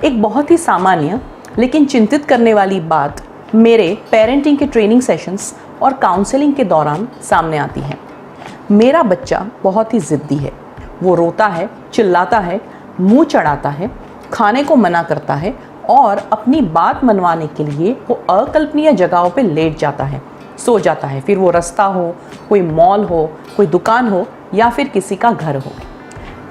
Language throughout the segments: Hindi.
एक बहुत ही सामान्य लेकिन चिंतित करने वाली बात मेरे पेरेंटिंग के ट्रेनिंग सेशंस और काउंसलिंग के दौरान सामने आती है। मेरा बच्चा बहुत ही ज़िद्दी है। वो रोता है, चिल्लाता है, मुंह चढ़ाता है, खाने को मना करता है और अपनी बात मनवाने के लिए वो अकल्पनीय जगहों पे लेट जाता है, सो जाता है। फिर वो रास्ता हो, कोई मॉल हो, कोई दुकान हो या फिर किसी का घर हो।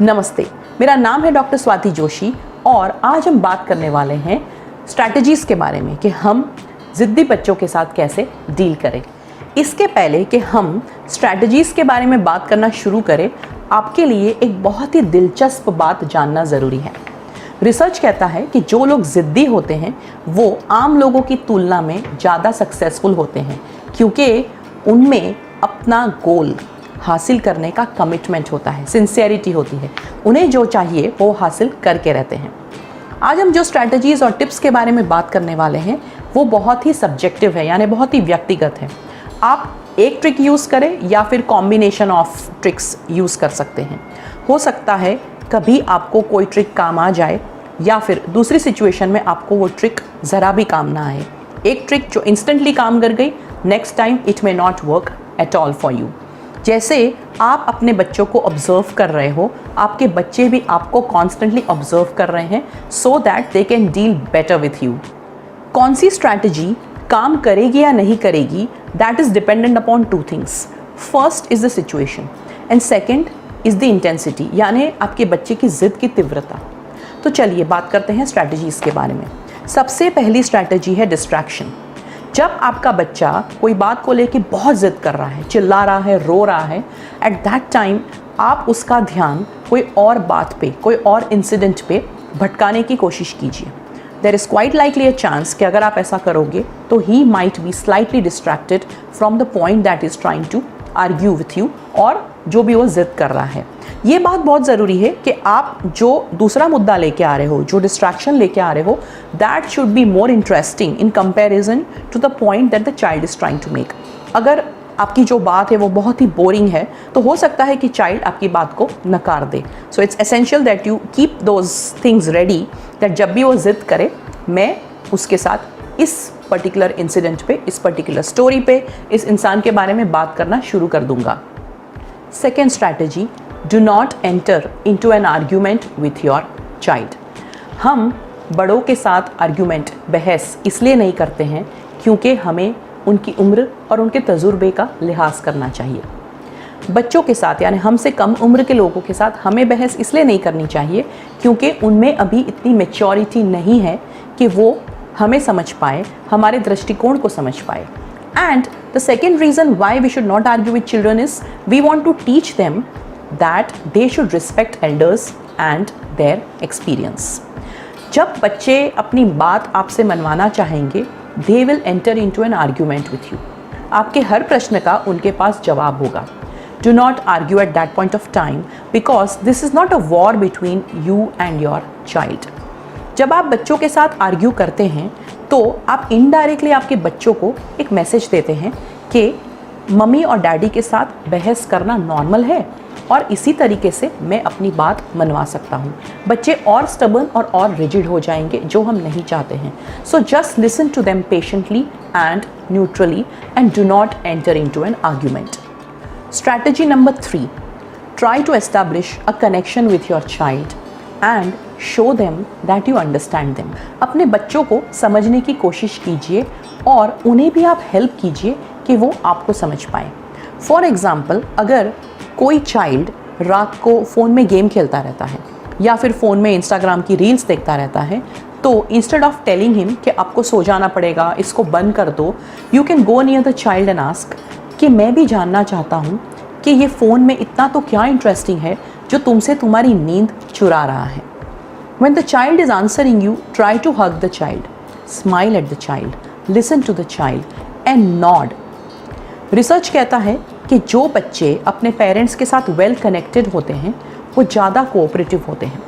नमस्ते, मेरा नाम है डॉक्टर स्वाति जोशी और आज हम बात करने वाले हैं स्ट्रैटेजीज़ के बारे में कि हम ज़िद्दी बच्चों के साथ कैसे डील करें। इसके पहले कि हम स्ट्रैटेजीज़ के बारे में बात करना शुरू करें, आपके लिए एक बहुत ही दिलचस्प बात जानना ज़रूरी है। रिसर्च कहता है कि जो लोग ज़िद्दी होते हैं वो आम लोगों की तुलना में ज़्यादा सक्सेसफुल होते हैं, क्योंकि उनमें अपना गोल हासिल करने का कमिटमेंट होता है, सिंसियरिटी होती है। उन्हें जो चाहिए वो हासिल करके रहते हैं। आज हम जो स्ट्रैटेजीज़ और टिप्स के बारे में बात करने वाले हैं वो बहुत ही सब्जेक्टिव है, यानी बहुत ही व्यक्तिगत है। आप एक ट्रिक यूज़ करें या फिर कॉम्बिनेशन ऑफ ट्रिक्स यूज़ कर सकते हैं। हो सकता है कभी आपको कोई ट्रिक काम आ जाए या फिर दूसरी सिचुएशन में आपको वो ट्रिक ज़रा भी काम ना आए। एक ट्रिक जो इंस्टेंटली काम कर गई, next time it may not work at all for you. जैसे आप अपने बच्चों को ऑब्जर्व कर रहे हो, आपके बच्चे भी आपको कॉन्स्टेंटली ऑब्जर्व कर रहे हैं so that they can deal better with you. कौन सी स्ट्रैटेजी काम करेगी या नहीं करेगी, that is dependent upon two things. First is the situation and second is the intensity, यानी आपके बच्चे की ज़िद की तीव्रता। तो चलिए बात करते हैं स्ट्रैटेजीज़ के बारे में। सबसे पहली स्ट्रैटेजी है डिस्ट्रैक्शन। जब आपका बच्चा कोई बात को लेके बहुत ज़िद कर रहा है, चिल्ला रहा है, रो रहा है, एट दैट टाइम आप उसका ध्यान कोई और बात पे, कोई और इंसिडेंट पे भटकाने की कोशिश कीजिए। There is quite likely a chance कि अगर आप ऐसा करोगे तो he might be slightly distracted from the point that is trying to argue with you, और जो भी वो ज़िद कर रहा है। ये बात बहुत ज़रूरी है कि आप जो दूसरा मुद्दा लेके आ रहे हो, जो डिस्ट्रैक्शन लेके आ रहे हो, that should be more interesting in comparison to the point that the child is trying to make. अगर आपकी जो बात है वो बहुत ही बोरिंग है तो हो सकता है कि चाइल्ड आपकी बात को नकार दे। So it's essential that you keep those things ready, that जब भी वो ज़िद करे मैं उसके साथ इस पर्टिकुलर इंसिडेंट पे, इस पर्टिकुलर स्टोरी पे, इस इंसान के बारे में बात करना शुरू कर दूंगा। Second strategy, do not enter into an argument with your child. हम बड़ों के साथ आर्ग्यूमेंट, बहस इसलिए नहीं करते हैं क्योंकि हमें उनकी उम्र और उनके तजुर्बे का लिहाज करना चाहिए। बच्चों के साथ यानी हमसे कम उम्र के लोगों के साथ हमें बहस इसलिए नहीं करनी चाहिए क्योंकि उनमें अभी इतनी मैच्योरिटी नहीं है कि वो हमें समझ पाए, हमारे दृष्टिकोण को समझ पाए। And the second reason why we should not argue with children is we want to teach them that they should respect elders and their experience. जब बच्चे अपनी बात आपसे मनवाना चाहेंगे, they will enter into an argument with you. आपके हर प्रश्न का उनके पास जवाब होगा। Do not argue at that point of time because this is not a war between you and your child. जब आप बच्चों के साथ आर्ग्यू करते हैं तो आप इनडायरेक्टली आपके बच्चों को एक मैसेज देते हैं कि मम्मी और डैडी के साथ बहस करना नॉर्मल है और इसी तरीके से मैं अपनी बात मनवा सकता हूँ। बच्चे और स्टबर्न और रिजिड हो जाएंगे, जो हम नहीं चाहते हैं। So just listen to them patiently and neutrally and do not enter into an argument. Strategy number 3, try to establish a connection with your child and show them that you understand them. अपने बच्चों को समझने की कोशिश कीजिए और उन्हें भी आप हेल्प कीजिए कि वो आपको समझ पाए। फॉर एग्ज़ाम्पल, अगर कोई चाइल्ड रात को फ़ोन में गेम खेलता रहता है या फिर फ़ोन में इंस्टाग्राम की रील्स देखता रहता है, तो इंस्टेड ऑफ टेलिंग हिम कि आपको सो जाना पड़ेगा, इसको बंद कर दो, you can go near the child and ask कि मैं भी जानना चाहता हूँ कि ये फ़ोन में इतना तो क्या इंटरेस्टिंग है जो तुमसे तुम्हारी नींद चुरा रहा है। When the child is answering you, try to hug the child, smile at the child, listen to the child and nod. Research कहता है कि जो बच्चे अपने पेरेंट्स के साथ वेल कनेक्टेड होते हैं वो ज़्यादा कोऑपरेटिव होते हैं।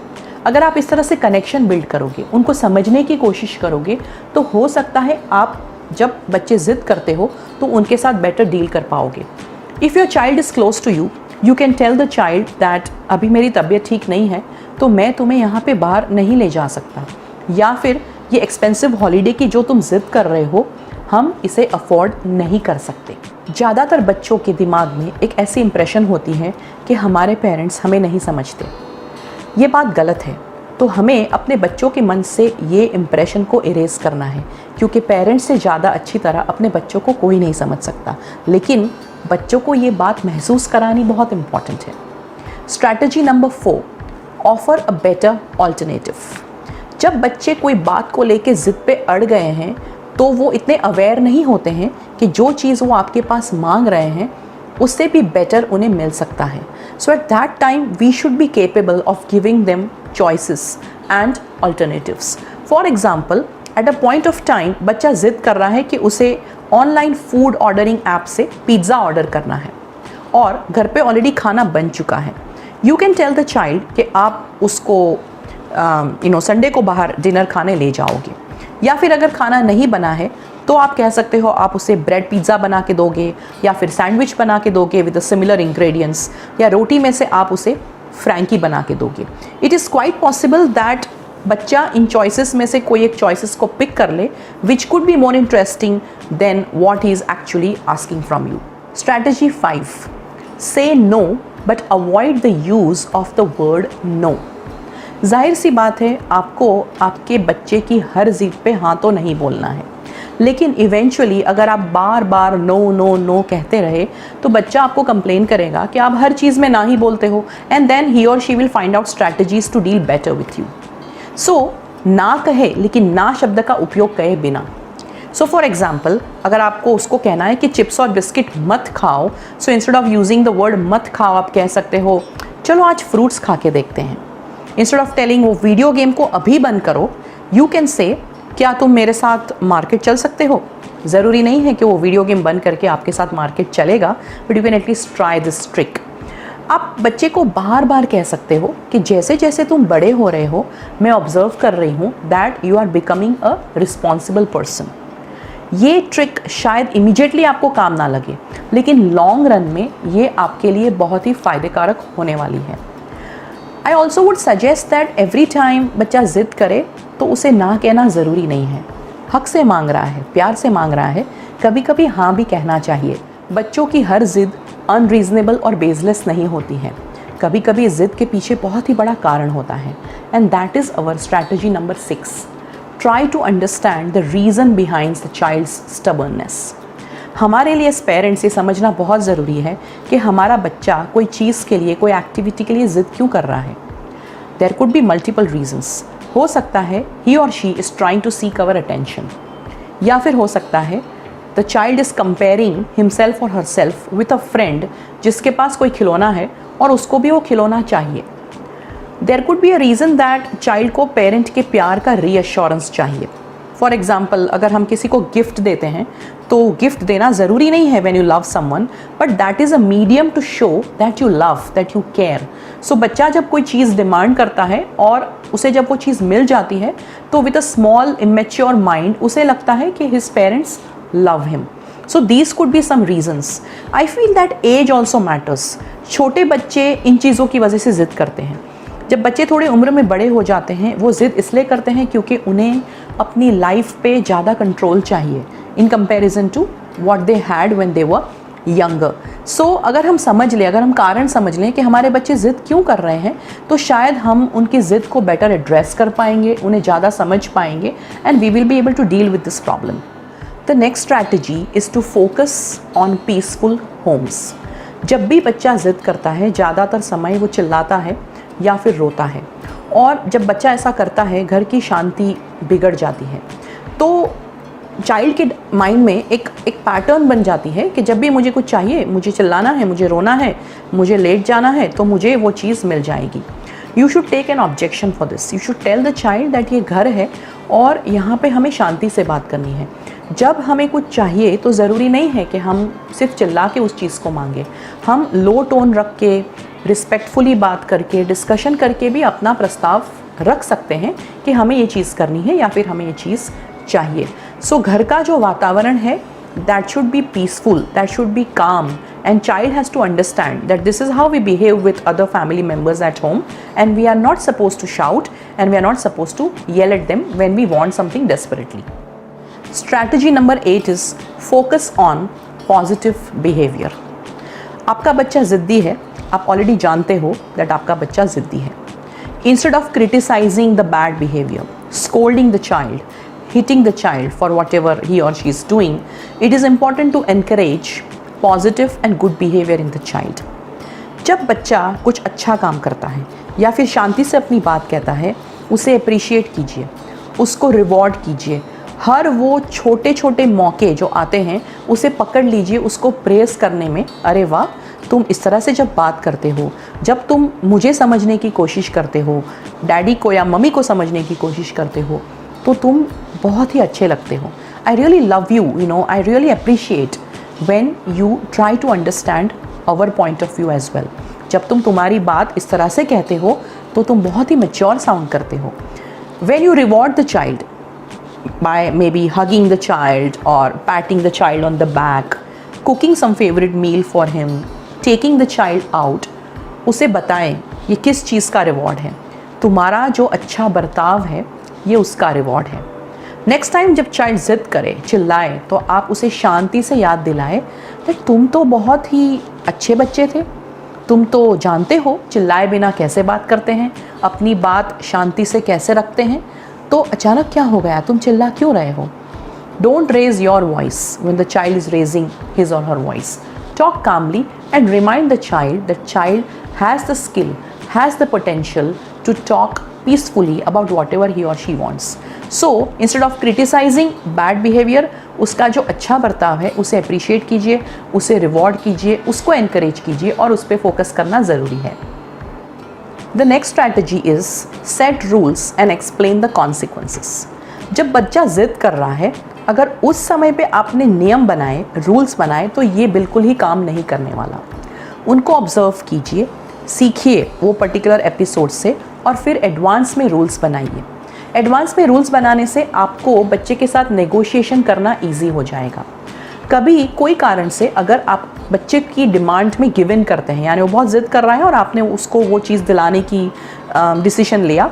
अगर आप इस तरह से कनेक्शन बिल्ड करोगे, उनको समझने की कोशिश करोगे, तो हो सकता है आप जब बच्चे ज़िद करते हो तो उनके साथ बेटर डील कर पाओगे। If your child is close to you, you can tell the child that अभी मेरी तबीयत ठीक नहीं है तो मैं तुम्हें यहाँ पे बाहर नहीं ले जा सकता। या फिर ये एक्सपेंसिव हॉलीडे की जो तुम जिद कर रहे हो, हम इसे अफोर्ड नहीं कर सकते। ज़्यादातर बच्चों के दिमाग में एक ऐसी इंप्रेशन होती है कि हमारे पेरेंट्स हमें नहीं समझते। ये बात गलत है। तो हमें अपने बच्चों के मन से ये इम्प्रेशन को इरेज करना है, क्योंकि पेरेंट्स से ज़्यादा अच्छी तरह अपने बच्चों को कोई नहीं समझ सकता। लेकिन बच्चों को ये बात महसूस करानी बहुत इम्पॉर्टेंट है। Strategy number 4, offer a better alternative. जब बच्चे कोई बात को लेके ज़िद पे अड़ गए हैं तो वो इतने अवेयर नहीं होते हैं कि जो चीज़ वो आपके पास मांग रहे हैं उससे भी बेटर उन्हें मिल सकता है। So at that time we should be capable of giving them choices and alternatives. For example, at a point of time बच्चा ज़िद कर रहा है कि उसे ऑनलाइन फूड ऑर्डरिंग ऐप से पिज़्ज़ा ऑर्डर करना है और घर पे ऑलरेडी खाना बन चुका है। You can tell the child कि आप उसको संडे को बाहर डिनर खाने ले जाओगे, या फिर अगर खाना नहीं बना है तो आप कह सकते हो आप उसे ब्रेड पिज़्ज़ा बना के दोगे या फिर सैंडविच बना के दोगे विद सिमिलर इंग्रेडिएंट्स, या रोटी में से आप उसे फ्रैंकी बना के दोगे। It is quite possible that बच्चा इन चॉइसेस में से कोई एक चॉइसेस को पिक कर ले which could be more interesting than what he is actually asking from you. Strategy 5, say no but avoid the use of the word no. जाहिर सी बात है, आपको आपके बच्चे की हर ज़िद पे हाँ तो नहीं बोलना है, लेकिन इवेंचुअली अगर आप बार बार नो नो नो कहते रहे तो बच्चा आपको कंप्लेन करेगा कि आप हर चीज़ में ना ही बोलते हो, एंड देन ही और she will find out strategies to deal better with you. So ना कहे, लेकिन ना शब्द का उपयोग कहे बिना। सो फॉर एग्जाम्पल, अगर आपको उसको कहना है कि चिप्स और बिस्किट मत खाओ, सो instead of using the word मत खाओ आप कह सकते हो चलो आज फ्रूट्स खा के देखते हैं। इंस्टेड ऑफ टेलिंग वो वीडियो गेम को अभी बंद करो, यू कैन से क्या तुम मेरे साथ मार्केट चल सकते हो। ज़रूरी नहीं है कि वो वीडियो गेम बंद करके आपके साथ मार्केट चलेगा, but you can at least try this trick. आप बच्चे को बार बार कह सकते हो कि जैसे जैसे तुम बड़े हो रहे हो मैं ऑब्जर्व कर रही हूँ that you are becoming a responsible person. ये ट्रिक शायद इमीडिएटली आपको काम ना लगे, लेकिन लॉन्ग रन में ये आपके लिए बहुत ही फ़ायदेकारक होने वाली है। I also would suggest that every time बच्चा ज़िद करे तो उसे ना कहना ज़रूरी नहीं है। हक से मांग रहा है, प्यार से मांग रहा है, कभी कभी हाँ भी कहना चाहिए। बच्चों की हर ज़िद अनरीजनेबल और बेसलेस नहीं होती है, कभी कभी ज़िद के पीछे बहुत ही बड़ा कारण होता है, and that is our strategy number 6, try to understand the reason behind the child's stubbornness. हमारे लिए एज पेरेंट्स ये समझना बहुत ज़रूरी है कि हमारा बच्चा कोई चीज़ के लिए, कोई एक्टिविटी के लिए ज़िद क्यों कर रहा है। There could be multiple reasons. हो सकता है ही और she is trying to seek our attention, या फिर हो सकता है the child is comparing himself और हरसेल्फ विथ अ फ्रेंड जिसके पास कोई खिलौना है और उसको भी वो खिलौना चाहिए। There could be a reason that child को पेरेंट के प्यार का रीअश्योरेंस चाहिए। फॉर एग्जाम्पल, अगर हम किसी को गिफ्ट देते हैं तो गिफ्ट देना ज़रूरी नहीं है when you love someone, but that is a medium to show that you love, that you care. So बच्चा जब कोई चीज़ डिमांड करता है और उसे जब वो चीज़ मिल जाती है तो with a small immature mind उसे लगता है कि his parents love him. So these could be some reasons. I feel that age also matters. छोटे बच्चे इन चीज़ों की वजह से ज़िद करते हैं। जब बच्चे थोड़ी उम्र में बड़े हो जाते हैं वो ज़िद इसलिए करते हैं क्योंकि उन्हें अपनी लाइफ पे ज़्यादा कंट्रोल चाहिए in comparison to what they had when they were younger. So अगर हम समझ लें, अगर हम कारण समझ लें कि हमारे बच्चे ज़िद क्यों कर रहे हैं, तो शायद हम उनकी ज़िद को बेटर एड्रेस कर पाएंगे, उन्हें ज़्यादा समझ पाएंगे, and we will be able to deal with this problem. The next strategy is to focus on peaceful homes. जब भी बच्चा ज़िद करता है ज़्यादातर समय वो चिल्लाता है या फिर रोता है, और जब बच्चा ऐसा करता है घर की शांति बिगड़ जाती है। तो चाइल्ड के माइंड में एक पैटर्न बन जाती है कि जब भी मुझे कुछ चाहिए, मुझे चिल्लाना है, मुझे रोना है, मुझे लेट जाना है, तो मुझे वो चीज़ मिल जाएगी। You should take an objection for this. You should tell the child that ये घर है और यहाँ पे हमें शांति से बात करनी है। जब हमें कुछ चाहिए तो ज़रूरी नहीं है कि हम सिर्फ चिल्ला के उस चीज़ को मांगे। हम लो टोन रख के, रिस्पेक्टफुली बात करके, डिस्कशन करके भी अपना प्रस्ताव रख सकते हैं कि हमें ये चीज़ करनी है या फिर हमें ये चीज़ चाहिए। सो घर का जो वातावरण है that should be peaceful, that should be calm, and child has to understand that this is how we behave with other family members at home, and we are not supposed to shout and we are not supposed to yell at them when we want something desperately. Strategy number 8 is focus on positive behavior. आपका बच्चा ज़िद्दी है, आप ऑलरेडी जानते हो दैट आपका बच्चा ज़िद्दी है. Instead of criticizing the bad behavior, scolding the child, hitting the child for whatever he or she is doing, it is important to encourage positive and good behavior in the child. जब बच्चा कुछ अच्छा काम करता है या फिर शांति से अपनी बात कहता है, उसे अप्रिशिएट कीजिए, उसको रिवॉर्ड कीजिए. हर वो छोटे छोटे मौके जो आते हैं उसे पकड़ लीजिए, उसको प्रेस करने में. अरे वाह, तुम इस तरह से जब बात करते हो, जब तुम मुझे समझने की कोशिश करते हो, डैडी को या मम्मी को समझने की कोशिश करते हो, तो तुम बहुत ही अच्छे लगते हो. I really love you, you know, I really appreciate when you try to understand our point of view as well. जब तुम तुम्हारी बात इस तरह से कहते हो तो तुम बहुत ही मैच्योर साउंड करते हो. When you reward the child by maybe hugging the child or patting the child on the back, cooking some favorite meal for him, taking the child out, उसे बताएं ये किस चीज़ का रिवॉर्ड है. तुम्हारा जो अच्छा बर्ताव है ये उसका रिवॉर्ड है. नेक्स्ट टाइम जब चाइल्ड ज़िद करे, चिल्लाए, तो आप उसे शांति से याद दिलाएं कि तुम तो बहुत ही अच्छे बच्चे थे, तुम तो जानते हो चिल्लाए बिना कैसे बात करते हैं, अपनी बात शांति से कैसे रखते हैं, तो अचानक क्या हो गया, तुम चिल्ला क्यों रहे हो. Don't raise your voice when the child is raising his or her voice. Talk calmly and remind the child that child has the skill, has the potential to talk peacefully about whatever he और she wants. So instead of criticising bad behaviour, उसका जो अच्छा बर्ताव है उसे अप्रिशिएट कीजिए, उसे रिवॉर्ड कीजिए, उसको एनकरेज कीजिए और उस पर फोकस करना ज़रूरी है. The next strategy is set rules and explain the consequences. जब बच्चा ज़िद कर रहा है, अगर उस समय पे आपने नियम बनाए, रूल्स बनाए, तो ये बिल्कुल ही काम नहीं करने वाला. उनको ऑब्जर्व कीजिए, सीखिए वो पर्टिकुलर एपिसोड से और फिर एडवांस में रूल्स बनाइए. एडवांस में रूल्स बनाने से आपको बच्चे के साथ नेगोशिएशन करना ईजी हो जाएगा. कभी कोई कारण से अगर आप बच्चे की डिमांड में गिव इन करते हैं, यानी वो बहुत ज़िद कर रहा है और आपने उसको वो चीज़ दिलाने की डिसीजन लिया,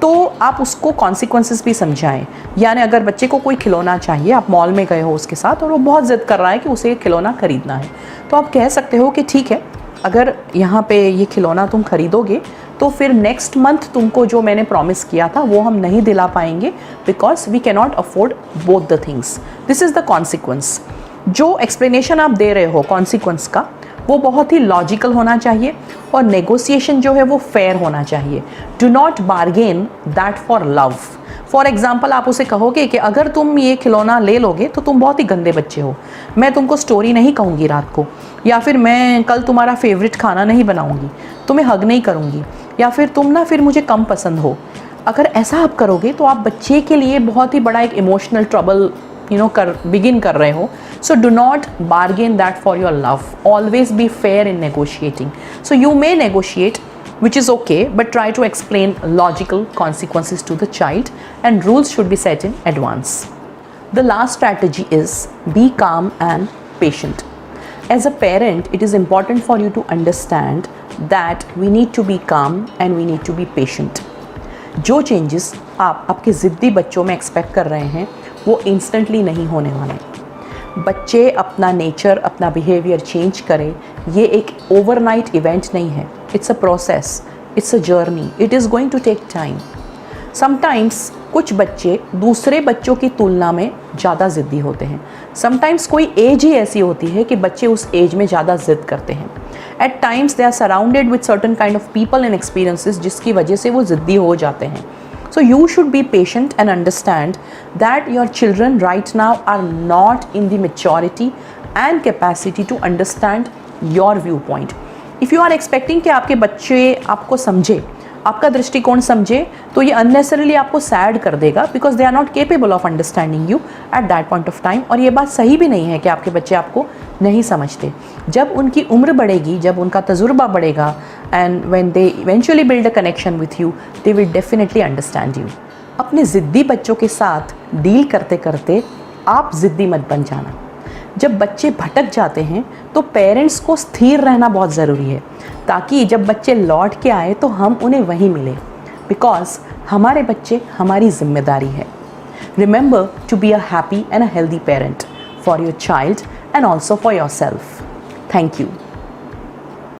तो आप उसको कॉन्सिक्वेंसेस भी समझाएं. यानी अगर बच्चे को कोई खिलौना चाहिए, आप मॉल में गए हो उसके साथ और वो बहुत ज़िद कर रहा है कि उसे खिलौना ख़रीदना है, तो आप कह सकते हो कि ठीक है, अगर यहाँ पे ये खिलौना तुम खरीदोगे तो फिर नेक्स्ट मंथ तुमको जो मैंने प्रॉमिस किया था वो हम नहीं दिला पाएंगे, because we can not afford both the things. This is the consequence. जो एक्सप्लेनेशन आप दे रहे हो कॉन्सिक्वेंस का, वो बहुत ही लॉजिकल होना चाहिए और नेगोशिएशन जो है वो फेयर होना चाहिए. Do not bargain that for love. For example, आप उसे कहोगे कि अगर तुम ये खिलौना ले लोगे तो तुम बहुत ही गंदे बच्चे हो, मैं तुमको स्टोरी नहीं कहूँगी रात को, या फिर मैं कल तुम्हारा फेवरेट खाना नहीं बनाऊँगी, तुम्हें हग नहीं करूँगी, या फिर तुम ना फिर मुझे कम पसंद हो. अगर ऐसा आप करोगे तो आप बच्चे के लिए बहुत ही बड़ा एक इमोशनल ट्रबल बिगिन कर रहे हो. So do not bargain that for your love. Always be fair in negotiating. So you may negotiate, which is okay, but try to explain logical consequences to the child, and rules should be set in advance. The last strategy is be calm and patient. As a parent, it is important for you to understand that we need to be calm and we need to be patient. जो चेंजेस आप आपके ज़िद्दी बच्चों में एक्सपेक्ट कर रहे हैं वो इंस्टेंटली नहीं होने वाले. बच्चे अपना नेचर, अपना बिहेवियर चेंज करें, ये एक ओवरनाइट इवेंट नहीं है. It's a process, it's a journey, it is going to take time. Sometimes कुछ बच्चे दूसरे बच्चों की तुलना में ज़्यादा ज़िद्दी होते हैं. समटाइम्स कोई एज ही ऐसी होती है कि बच्चे उस एज में ज़्यादा ज़िद करते हैं. At times they are surrounded with certain kind of people and experiences जिसकी वजह से वो ज़िद्दी हो जाते हैं. So you should be patient and understand that your children right now are not in the maturity and capacity to understand your viewpoint. If you are expecting कि आपके बच्चे आपको समझे, आपका दृष्टिकोण समझे, तो ये unnecessarily आपको सैड कर देगा because they are not capable of understanding you at that point of time. और ये बात सही भी नहीं है कि आपके बच्चे आपको नहीं समझते. जब उनकी उम्र बढ़ेगी, जब उनका तजुर्बा बढ़ेगा, and when they eventually build a connection with you, they will definitely understand you. अपने ज़िद्दी बच्चों के साथ डील करते करते आप ज़िद्दी मत बन जाना. जब बच्चे भटक जाते हैं तो पेरेंट्स को स्थिर रहना बहुत ज़रूरी है, ताकि जब बच्चे लौट के आए तो हम उन्हें वहीं मिलें, बिकॉज हमारे बच्चे हमारी जिम्मेदारी है। Remember to be a happy and a healthy parent for your child and also for yourself. Thank you.